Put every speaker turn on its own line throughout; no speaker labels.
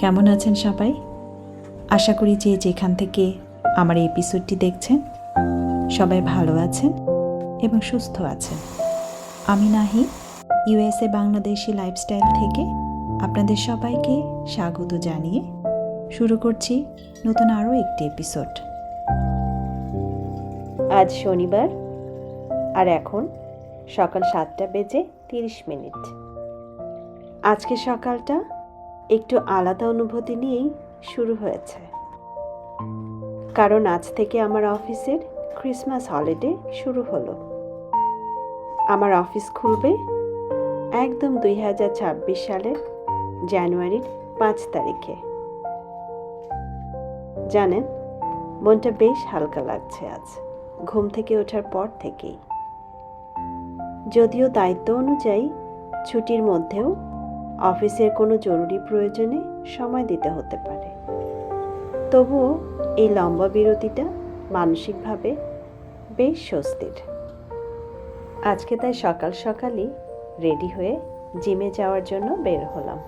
কেমন আছেন সবাই? আশা করি যে যেখান থেকে আমার এই এপিসোডটি দেখছেন সবাই ভালো আছেন এবং সুস্থ আছেন। আমি নাহি ইউএসএ বাংলাদেশি লাইফস্টাইল থেকে আপনাদের সবাইকে স্বাগত জানিয়ে শুরু করছি নতুন আরও একটি এপিসোড। আজ শনিবার আর এখন সকাল 7:30। আজকে সকালটা একটু আলাদা অনুভূতি নিয়েই শুরু হয়েছে, কারণ আজ থেকে আমার অফিসের ক্রিসমাস হলিডে শুরু হলো। আমার অফিস খুলবে একদম 2026 সালের জানুয়ারির 5 তারিখে। জানেন, মনটা বেশ হালকা লাগছে আজ ঘুম থেকে ওঠার পর থেকেই। যদিও দায়িত্ব অনুযায়ী ছুটির মধ্যেও অফিসের কোনো জরুরি প্রয়োজনে সময় দিতে হতে পারে, তবুও এই লম্বা বিরতিটা মানসিকভাবে বেশ স্বস্তির। আজকে তাই সকাল সকালই রেডি হয়ে জিমে যাওয়ার জন্য বের হলাম।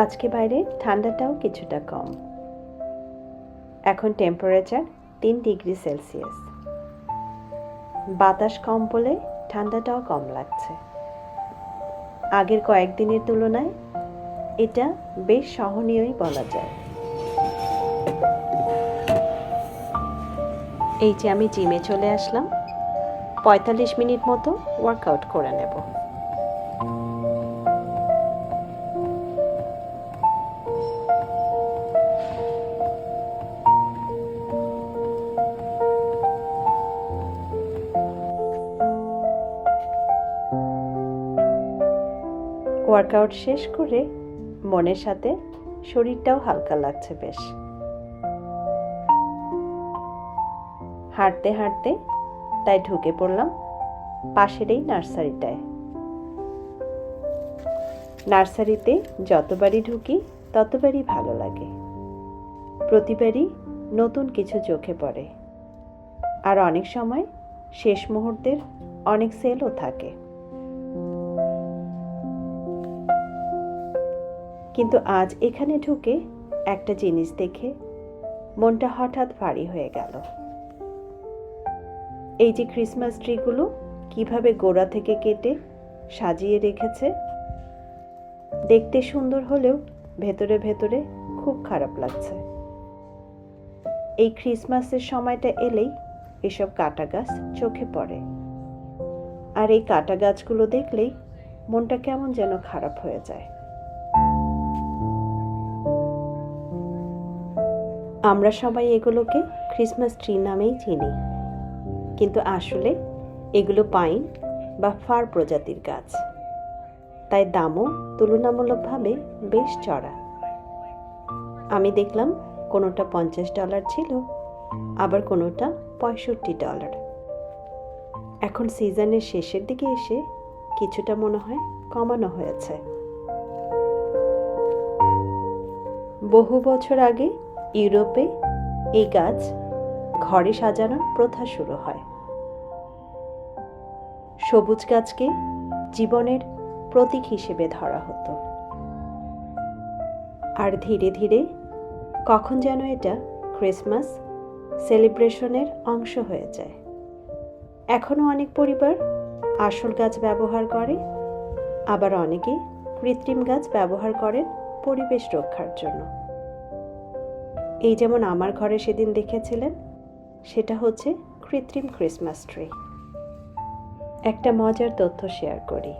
আজকে বাইরে ঠান্ডাটাও কিছুটা কম, এখন টেম্পারেচার 3 ডিগ্রি সেলসিয়াস। বাতাস কম বলে ঠান্ডাটাও কম লাগছে। আগের কয়েকদিনের তুলনায় এটা বেশ সহনীয়ই বলা যায়। এই যে আমি জিমে চলে আসলাম, 45 মিনিট মতো ওয়ার্কআউট করে নেব। ওয়ার্কআউট শেষ করে মনের সাথে শরীরটাও হালকা লাগছে বেশ। হাঁটতে হাঁটতে তাই ঢুকে পড়লাম পাশের এই নার্সারিটায়। নার্সারিতে যতবারই ঢুকি ততবারই ভালো লাগে। প্রতিবারই নতুন কিছু চোখে পড়ে, আর অনেক সময় শেষ মুহূর্তের অনেক সেলও থাকে। কিন্তু আজ এখানে ঢুকে একটা জিনিস দেখে মনটা হঠাৎ ভারী হয়ে গেল। এই যে ক্রিসমাস ট্রিগুলো কিভাবে গোড়া থেকে কেটে সাজিয়ে রেখেছে, দেখতে সুন্দর হলেও ভেতরে ভেতরে খুব খারাপ লাগছে। এই ক্রিসমাসের সময়টা এলেই এসব কাটা গাছ চোখে পড়ে, আর এই কাটা গাছগুলো দেখলেই মনটা কেমন যেন খারাপ হয়ে যায়। আমরা সবাই এগুলোকে ক্রিসমাস ট্রি নামেই চিনি, কিন্তু আসলে এগুলো পাইন বা ফার প্রজাতির গাছ, তাই দামও তুলনামূলকভাবে বেশ চড়া। আমি দেখলাম কোনোটা $50 ছিল, আবার কোনোটা $65। এখন সিজনের শেষের দিকে এসে কিছুটা মনে হয় কমানো হয়েছে। বহু বছর আগে ইউরোপে এই গাছ ঘরে সাজানোর প্রথা শুরু হয়। সবুজ গাছকে জীবনের প্রতীক হিসেবে ধরা হতো, আর ধীরে ধীরে কখন যেন এটা ক্রিসমাস সেলিব্রেশনের অংশ হয়ে যায়। এখনো অনেক পরিবার আসল গাছ ব্যবহার করে, আবার অনেকে কৃত্রিম গাছ ব্যবহার করেন পরিবেশ রক্ষার জন্য। এই যেমন আমার ঘরে সেদিন দেখেছিলেন, সেটা হচ্ছে কৃত্রিম ক্রিসমাস ট্রি। একটা মজার তথ্য শেয়ার করি।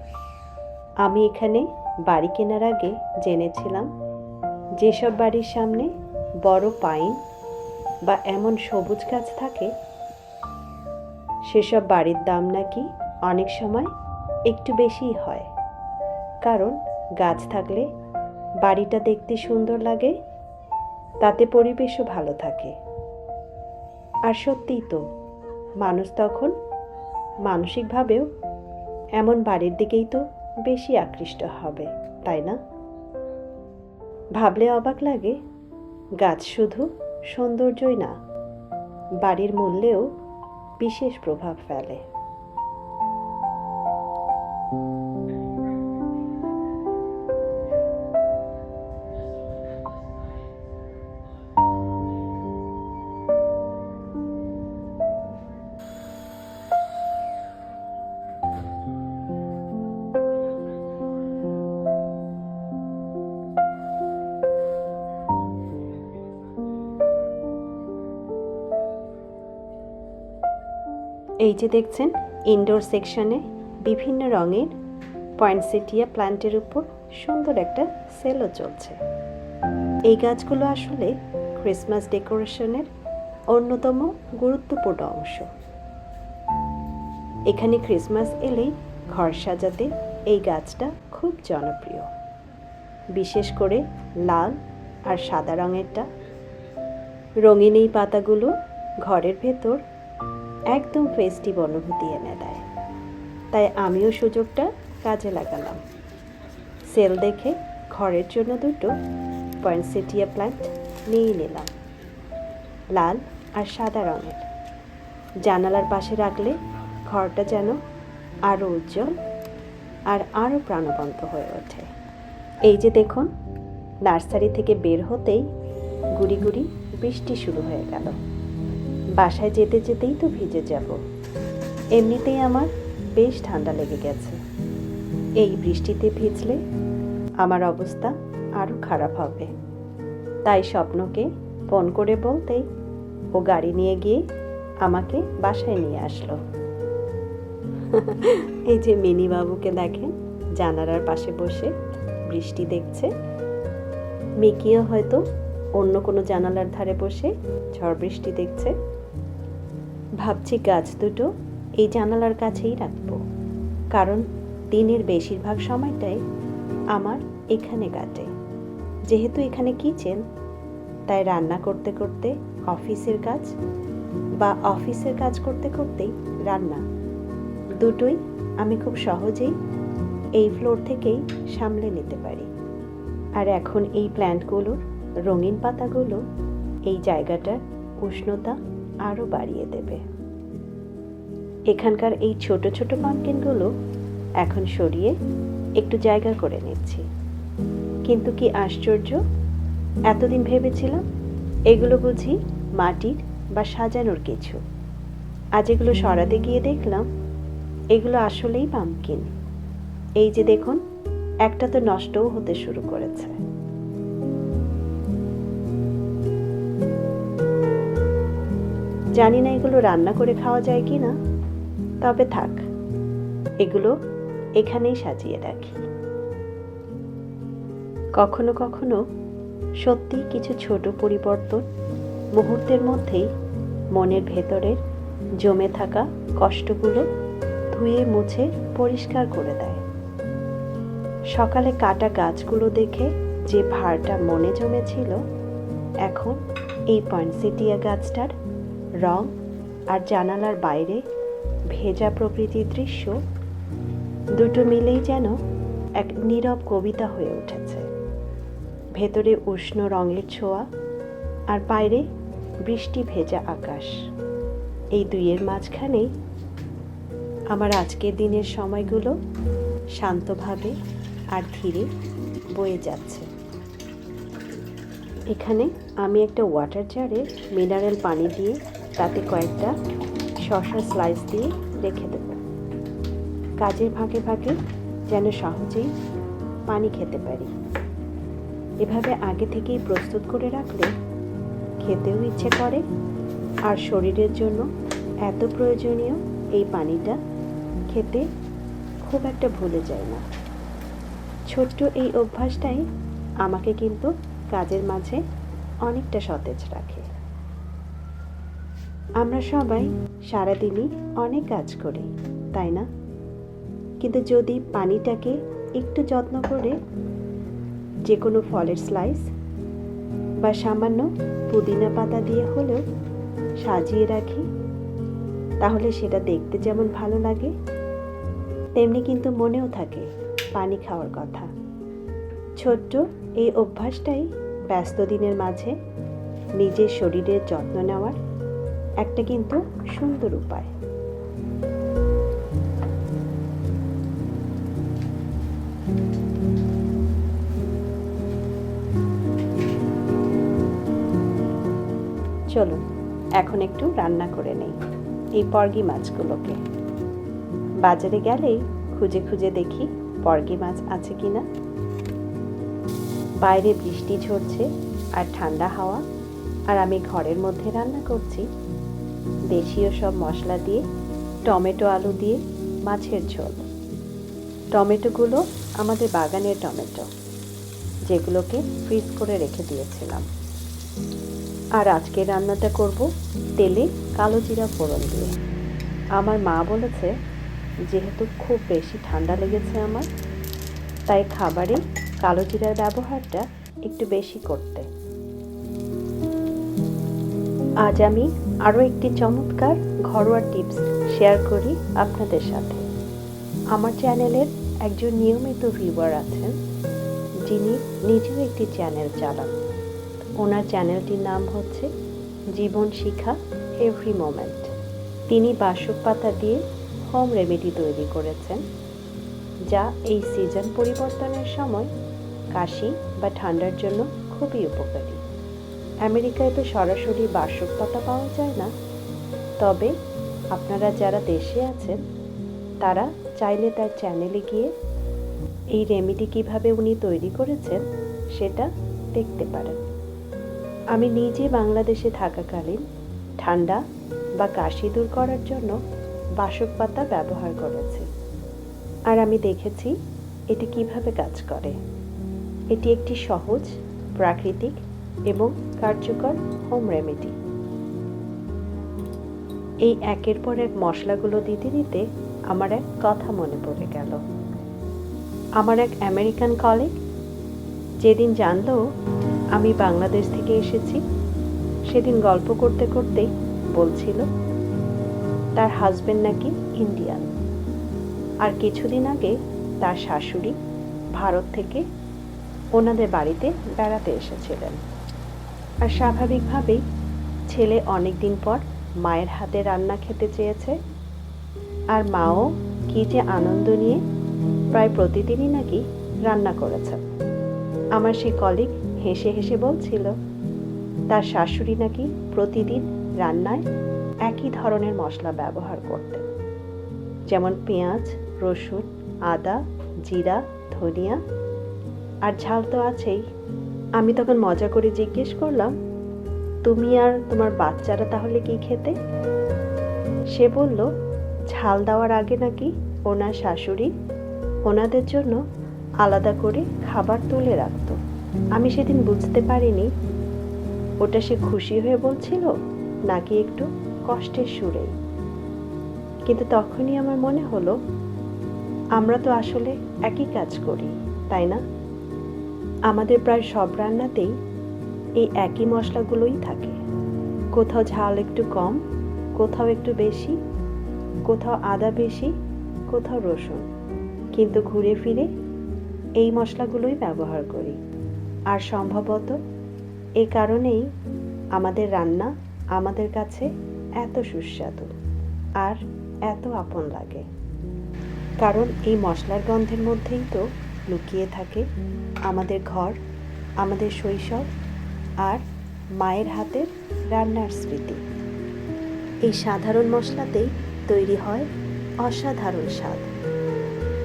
আমি এখানে বাড়ি কেনার আগে জেনেছিলাম যেসব বাড়ির সামনে বড় পাইন বা এমন সবুজ গাছ থাকে, সেসব বাড়ির দাম নাকি অনেক সময় একটু বেশিই হয়, কারণ গাছ থাকলে বাড়িটা দেখতে সুন্দর লাগে, তাতে পরিবেশও ভালো থাকে। আর সত্যিই তো, মানুষ তখন মানসিকভাবেও এমন বাড়ির দিকেই তো বেশি আকৃষ্ট হবে, তাই না? ভাবলে অবাক লাগে, গাছ শুধু সৌন্দর্যই না, বাড়ির মূল্যেও বিশেষ প্রভাব ফেলে। এই যে দেখছেন ইনডোর সেকশনে বিভিন্ন রঙের পয়েন্টসেটিয়া প্ল্যান্টের উপর সুন্দর একটা সেলও চলছে। এই গাছগুলো আসলে ক্রিসমাস ডেকোরেশনের অন্যতম গুরুত্বপূর্ণ অংশ। এখানে ক্রিসমাস এলেই ঘর সাজাতে এই গাছটা খুব জনপ্রিয়, বিশেষ করে লাল আর সাদা রঙেরটা। রঙিন এই পাতাগুলো ঘরের ভেতর একদম ফেস্টিভ অনুভূতি এনে দেয়। তাই আমিও সুযোগটা কাজে লাগালাম। সেল দেখে ঘরের জন্য দুটো পয়েন্টসেটিয়া প্ল্যান্ট নিয়ে নিলাম, লাল আর সাদা রঙের। জানালার পাশে রাখলে ঘরটা যেন আরও উজ্জ্বল আর আরও প্রাণবন্ত হয়ে ওঠে। এই যে দেখুন, নার্সারি থেকে বের হতেই গুড়ি গুড়ি বৃষ্টি শুরু হয়ে গেল। বাসায় যেতে যেতেই তো ভিজে যাব। এমনিতেই আমার বেশ ঠান্ডা লেগে গেছে। এই বৃষ্টিতে ভিজলে আমার অবস্থা আরও খারাপ হবে। তাই স্বপ্নকে ফোন করে বলতেই ও গাড়ি নিয়ে গিয়ে আমাকে বাসায় নিয়ে আসলো। এই যে মিনি বাবুকে দেখেন জানালার পাশে বসে বৃষ্টি দেখছে। মিকিও হয়তো অন্য কোনো জানালার ধারে বসে ঝড় বৃষ্টি দেখছে। ভাবছি গাছ দুটো এই জানালার কাছেই রাখবো, কারণ দিনের বেশিরভাগ সময়টাই আমার এখানে কাটে। যেহেতু এখানে কিচেন, তাই রান্না করতে করতে অফিসের কাজ বা অফিসের কাজ করতে করতেই রান্না, দুটোই আমি খুব সহজেই এই ফ্লোর থেকেই সামলে নিতে পারি। আর এখন এই প্ল্যান্টগুলোর রঙিন পাতাগুলো এই জায়গাটার উষ্ণতা আরও বাড়িয়ে দেবে। এখানকার এই ছোট ছোট পাম্পকিনগুলো এখন সরিয়ে একটু জায়গা করে নিচ্ছি। কিন্তু কি আশ্চর্য, এতদিন ভেবেছিলাম এগুলো বুঝি মাটির বা সাজানোর কিছু। আজ এগুলো সরাতে গিয়ে দেখলাম এগুলো আসলেই পাম্পকিন। এই যে দেখুন, একটা তো নষ্টও হতে শুরু করেছে। জানি না এগুলো রান্না করে খাওয়া যায় কি না, তবে থাক, এগুলো এখানেই সাজিয়ে রাখি। কখনো কখনো সত্যি কিছু ছোট পরিবর্তন মুহূর্তের মধ্যেই মনের ভেতরের জমে থাকা কষ্টগুলো ধুয়ে মুছে পরিষ্কার করে দেয়। সকালে কাটা গাছগুলো দেখে যে ভারটা মনে জমেছিল, এখন এই পয়েন্টসেটিয়া গাছটার রং আর জানালার বাইরে ভেজা প্রকৃতির দৃশ্য দুটো মিলেই যেন এক নীরব কবিতা হয়ে উঠেছে। ভেতরে উষ্ণ রঙের ছোঁয়া আর বাইরে বৃষ্টি ভেজা আকাশ। এই দুইয়ের মাঝখানেই আমার আজকের দিনের সময়গুলো শান্তভাবে আর ধীরে বয়ে যাচ্ছে। এখানে আমি একটা ওয়াটার জারে মিনারেল পানি দিয়ে তাতে কয়েকটা শসা স্লাইস দিয়ে রেখে দেব। কাজের ফাঁকে ফাঁকে যেন সহজেই পানি খেতে পারি। এভাবে আগে থেকেই প্রস্তুত করে রাখলে খেতেও ইচ্ছে করে, আর শরীরের জন্য এত প্রয়োজনীয় এই পানিটা খেতে খুব একটা ভুলে যায় না। ছোট্ট এই অভ্যাসটাই আমাকে কিন্তু কাজের মাঝে অনেকটা সতেজ রাখে। আমরা সবাই সারাদিনই অনেক কাজ করি, তাই না? কিন্তু যদি পানিটাকে একটু যত্ন করে যে কোনো ফলের স্লাইস বা সামান্য পুদিনা পাতা দিয়ে হলেও সাজিয়ে রাখি, তাহলে সেটা দেখতে যেমন ভালো লাগে, তেমনি কিন্তু মনেও থাকে পানি খাওয়ার কথা। ছোট্ট এই অভ্যাসটাই ব্যস্ত দিনের মাঝে নিজের শরীরের যত্ন নেওয়ার একটা কিন্তু সুন্দর উপায়। চলুন এখন একটু রান্না করে নেই এই পর্গি মাছগুলোকে। বাজারে গেলেই খুঁজে খুঁজে দেখি পর্গি মাছ আছে কিনা। বাইরে বৃষ্টি ঝরছে আর ঠান্ডা হাওয়া, আর আমি ঘরের মধ্যে রান্না করছি। দেশীয় সব মশলা দিয়ে টমেটো আলু দিয়ে মাছের ঝোল। টমেটোগুলো আমাদের বাগানের টমেটো, যেগুলোকে ফ্রিজ করে রেখে দিয়েছিলাম। আর আজকে রান্নাটা করব তেলে কালো জিরা ফোড়ন দিয়ে। আমার মা বলেছে, যেহেতু খুব বেশি ঠান্ডা লেগেছে আমার, তাই খাবারে কালো জিরার ব্যবহারটা একটু বেশি করতে। আজ আমি আরও একটি চমৎকার ঘরোয়া টিপস শেয়ার করি আপনাদের সাথে। আমার চ্যানেলের একজন নিয়মিত ভিউয়ার আছেন, যিনি নিজেও একটি চ্যানেল চালান। ওনার চ্যানেলটির নাম হচ্ছে জীবন শিখা এভরি মোমেন্ট। তিনি বাসক পাতা দিয়ে হোম রেমেডি তৈরি করেছেন, যা এই সিজন পরিবর্তনের সময় কাশি বা ঠান্ডার জন্য খুবই উপকারী। আমেরিকায় তো সরাসরি বাসক পাতা পাওয়া যায় না, তবে আপনারা যারা দেশে আছেন তারা চাইলে তার চ্যানেলে গিয়ে এই রেমেডি কিভাবে উনি তৈরি করেছেন সেটা দেখতে পারেন। আমি নিজে বাংলাদেশে থাকাকালীন ঠান্ডা বা কাশি দূর করার জন্য বাসক পাতা ব্যবহার করেছি, আর আমি দেখেছি এটি কিভাবে কাজ করে। এটি একটি সহজ, প্রাকৃতিক এবং কার্যকর হোম রেমেডি। এই একের পর এক মশলাগুলো দিতে দিতে আমার এক কথা মনে পড়ে গেল। আমার এক আমেরিকান কলিগ যেদিন জানলো আমি বাংলাদেশ থেকে এসেছি, সেদিন গল্প করতে করতেই বলছিল তার হাজবেন্ড নাকি ইন্ডিয়ান, আর কিছুদিন আগে তার শাশুড়ি ভারত থেকে ওনাদের বাড়িতে বেড়াতে এসেছিলেন। আর স্বাভাবিকভাবেই ছেলে অনেক দিন পর মায়ের হাতে রান্না খেতে চেয়েছে, আর মাও কি যে আনন্দ নিয়ে প্রায় প্রতিদিনই নাকি রান্না করেছেন। আমার সেই কলিগ হেসে হেসে বলছিল তার শাশুড়ি নাকি প্রতিদিন রান্নায় একই ধরনের মশলা ব্যবহার করতেন, যেমন পেঁয়াজ, রসুন, আদা, জিরা, ধনিয়া, আর ঝাল তো আছেই। আমি তখন মজা করে জিজ্ঞেস করলাম, তুমি আর তোমার বাচ্চারা তাহলে কি খেতে? সে বলল, ঝাল দেওয়ার আগে নাকি ওনার শাশুড়ি ওনাদের জন্য আলাদা করে খাবার তুলে রাখত। আমি সেদিন বুঝতে পারিনি ওটা সে খুশি হয়ে বলছিল নাকি একটু কষ্টের সুরেই। কিন্তু তখনই আমার মনে হলো, আমরা তো আসলে একই কাজ করি, তাই না? আমাদের প্রায় সব রান্নাতেই এই একই মশলাগুলোই থাকে। কোথাও ঝাল একটু কম, কোথাও একটু বেশি, কোথাও আদা বেশি, কোথাও রসুন, কিন্তু ঘুরে ফিরে এই মশলাগুলোই ব্যবহার করি। আর সম্ভবত এই কারণেই আমাদের রান্না আমাদের কাছে এত সুস্বাদু আর এত আপন লাগে। কারণ এই মশলার গন্ধের মধ্যেই তো লুকিয়ে থাকে আমাদের ঘর, আমাদের শৈশব আর মায়ের হাতের রান্নার স্মৃতি। এই সাধারণ মশলাতেই তৈরি হয় অসাধারণ স্বাদ,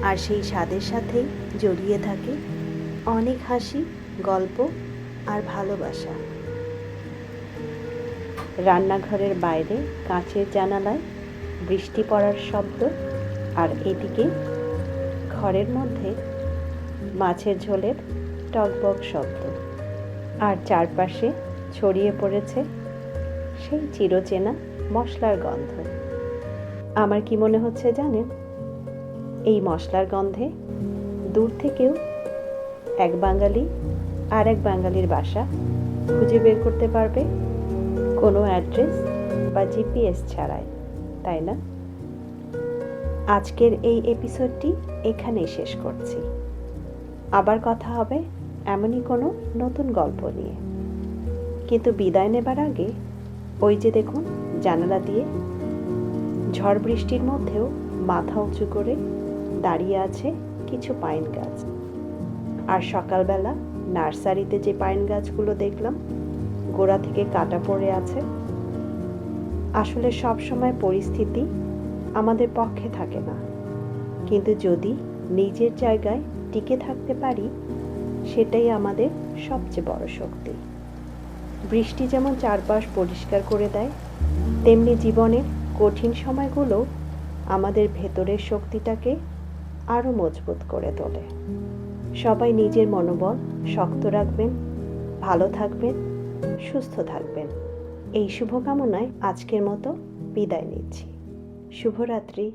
আর সেই স্বাদের সাথেই জড়িয়ে থাকে অনেক হাসি, গল্প আর ভালোবাসা। রান্নাঘরের বাইরে কাঁচের জানালায় বৃষ্টি পড়ার শব্দ, আর এদিকে ঘরের মধ্যে মাছের ঝোলের টকবক শব্দ, আর চারপাশে ছড়িয়ে পড়েছে সেই চিরচেনা মশলার গন্ধ। আমার কি মনে হচ্ছে জানেন, এই মশলার গন্ধে দূর থেকেও এক বাঙালি আর এক বাঙালির বাসা খুঁজে বের করতে পারবে, কোনো অ্যাড্রেস বা জিপিএস ছাড়াই, তাই না? আজকের এই এপিসোডটি এখানেই শেষ করছি। আবার কথা হবে এমনই কোনো নতুন গল্প নিয়ে। কিন্তু বিদায় নেবার আগে ওই যে দেখুন, জানালা দিয়ে ঝড় বৃষ্টির মধ্যেও মাথা উঁচু করে দাঁড়িয়ে আছে কিছু পাইন গাছ। আর সকালবেলা নার্সারিতে যে পাইন গাছগুলো দেখলাম গোড়া থেকে কাটা পড়ে আছে। আসলে সব সময় পরিস্থিতি আমাদের পক্ষে থাকে না, কিন্তু যদি নিজের জায়গায় টিকে থাকতে পারি, সেটাই আমাদের সবচেয়ে বড় শক্তি। বৃষ্টি যেমন চারপাশ পরিষ্কার করে দেয়, তেমনি জীবনের কঠিন সময়গুলো আমাদের ভেতরের শক্তিটাকে আরও মজবুত করে তোলে। সবাই নিজের মনোবল শক্ত রাখবেন, ভালো থাকবেন, সুস্থ থাকবেন। এই শুভকামনায় আজকের মতো বিদায় নিচ্ছি। শুভরাত্রি।